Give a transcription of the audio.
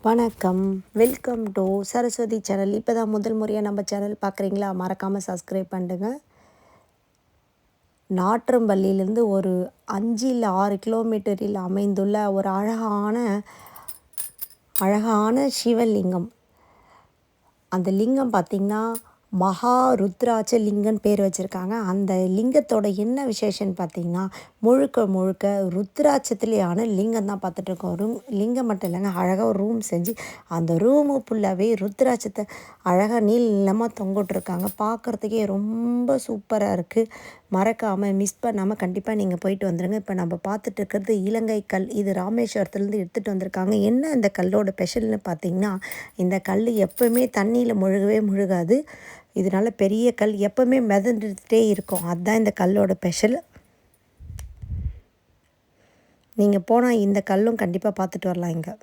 வணக்கம், welcome to Saraswati channel. இப்போ தான் முதல் முறையாக நம்ம சேனல் பார்க்குறீங்களா? மறக்காமல் சப்ஸ்கிரைப் பண்ணுங்க. நாற்றம்பள்ளியிலேருந்து ஒரு 5 இல்லை 6 கிலோமீட்டரில் அமைந்துள்ள ஒரு அழகான சிவலிங்கம். அந்த லிங்கம் பார்த்திங்கன்னா மகா ருத்ராட்ச லிங்கன்னு பேர் வச்சுருக்காங்க. அந்த லிங்கத்தோட என்ன விசேஷம்னு பார்த்திங்கன்னா முழுக்க ருத்ராட்சத்துலேயான லிங்கம் தான் பார்த்துட்ருக்கோம். லிங்கம் மட்டும் இல்லைங்க, அழகாக ஒரு ரூம் செஞ்சு அந்த ரூமு ஃபுல்லாகவே ருத்ராட்சத்தை அழகாக நீளமாக தொங்கிட்ருக்காங்க. பார்க்குறதுக்கே ரொம்ப சூப்பராக இருக்குது. மறக்காமல் மிஸ் பண்ணாமல் கண்டிப்பாக நீங்கள் போயிட்டு வந்துடுங்க. இப்போ நம்ம பார்த்துட்டு இருக்கிறது இலங்கை கல். இது ராமேஸ்வரத்துலேருந்து எடுத்துகிட்டு வந்திருக்காங்க. என்ன இந்த கல்லோட ஸ்பெஷல்னு பார்த்திங்கன்னா, இந்த கல் எப்போவுமே தண்ணியில் முழுகாது. இதனால் பெரிய கல் எப்போவுமே மிதந்துட்டே இருக்கும். அதுதான் இந்த கல்லோட ஸ்பெஷல். நீங்கள் போனால் இந்த கல்லும் கண்டிப்பாக பார்த்துட்டு வரலாம் இங்கே.